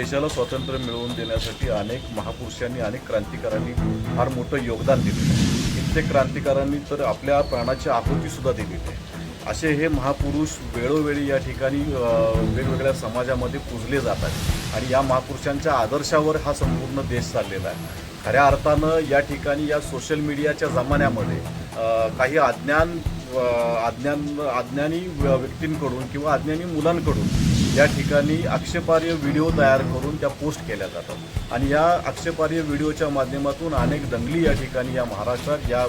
देशाला स्वातंत्र्य मिळवून देण्यासाठी अनेक महापुरुषांनी, अनेक क्रांतिकारांनी फार मोठं योगदान दिलेलं आहे। कित्येक क्रांतिकारांनी तर आपल्या प्राणाची आहुतीसुद्धा दिलेली आहे। असे हे महापुरुष वेळोवेळी या ठिकाणी वेगवेगळ्या समाजामध्ये पूजले जातात आणि या महापुरुषांच्या आदर्शावर हा संपूर्ण देश चाललेला आहे। खऱ्या अर्थानं या ठिकाणी या सोशल मीडियाच्या जमान्यामध्ये काही अज्ञानी व्यक्तींकडून किंवा अज्ञानी मुलांकडून या ठिकाणी आक्षेपार्ह व्हिडिओ तयार करून त्या पोस्ट केल्या जातात आणि या आक्षेपार्ह व्हिडिओच्या माध्यमातून अनेक दंगली या ठिकाणी या महाराष्ट्रात या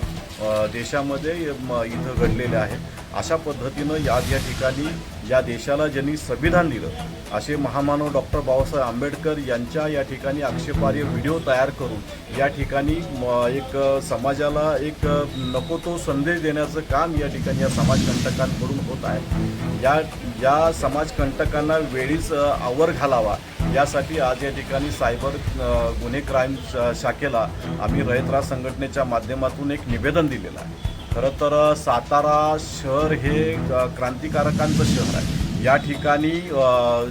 देशामध्ये इथं घडलेल्या आहेत। अशा पद्धतीनं या ठिकाणी या देशाला ज्यांनी संविधान दिलं असे महामानव डॉक्टर बाबासाहेब आंबेडकर यांच्या या ठिकाणी आक्षेपार्ह व्हिडिओ तयार करून या ठिकाणी एक समाजाला एक नको तो संदेश देण्याचं काम या ठिकाणी या समाजकंटकांकडून होत आहे। या समाजकंटकांना वेळीच आवर घालावा यासाठी आज या ठिकाणी सायबर गुन्हे क्राईम शाखेला आम्ही रयत राज संघटनेच्या माध्यमातून एक निवेदन दिलेलं आहे। खरं तर सातारा शहर हे क्रांतिकारकांचं शहर आहे। या ठिकाणी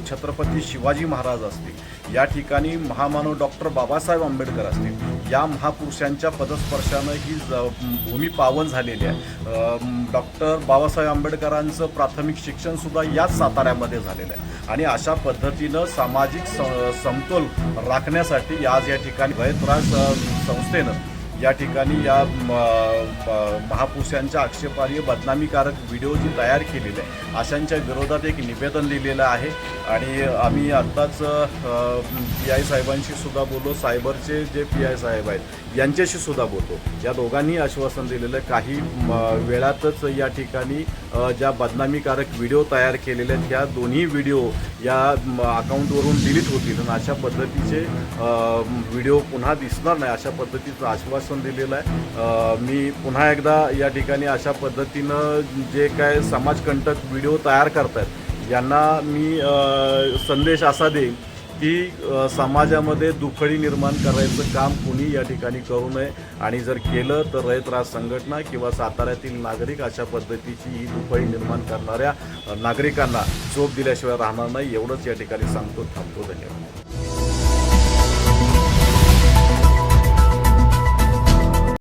छत्रपती शिवाजी महाराज असतील, या ठिकाणी महामानव डॉक्टर बाबासाहेब आंबेडकर असतील, या महापुरुषांच्या पदस्पर्शानं ही भूमी पावन झालेली आहे। डॉक्टर बाबासाहेब आंबेडकरांचं प्राथमिक शिक्षणसुद्धा याच साताऱ्यामध्ये झालेलं आहे आणि अशा पद्धतीनं सामाजिक समतोल राखण्यासाठी आज या ठिकाणी रयत राज संस्थेनं या ठिकाणी या महापुरुषांच्या आक्षेपार्ह बदनामीकारक व्हिडिओ जी तयार केलेले आहे अशांच्या विरोधात एक निवेदन लिहिलेलं आहे आणि आम्ही आत्ताच PI साहेबांशी सुद्धा बोललो, सायबरचे जे PI साहेब आहेत यांच्याशी सुद्धा बोलतो। या दोघांनी आश्वासन दिलेलं आहे काही वेळातच या ठिकाणी ज्या बदनामीकारक व्हिडिओ तयार केलेले आहेत ह्या दोन्ही व्हिडिओ या अकाउंटवरून डिलीट होतील आणि अशा पद्धतीचे व्हिडिओ पुन्हा दिसणार नाही अशा पद्धतीचं आश्वासन दिलेलं आहे। मी पुन्हा एकदा या ठिकाणी अशा पद्धतीनं जे काय समाजकंटक व्हिडिओ तयार करतात यांना मी संदेश असा देईन की समाजामध्ये दुफळी निर्माण करायचं काम कुणी या ठिकाणी करू नये आणि जर केलं तर रयत राज संघटना किंवा साताऱ्यातील नागरिक अशा पद्धतीची ही दुफळी निर्माण करणाऱ्या नागरिकांना चोप दिल्याशिवाय राहणार नाही एवढंच या ठिकाणी सांगतो। थांबतो। धन्यवाद।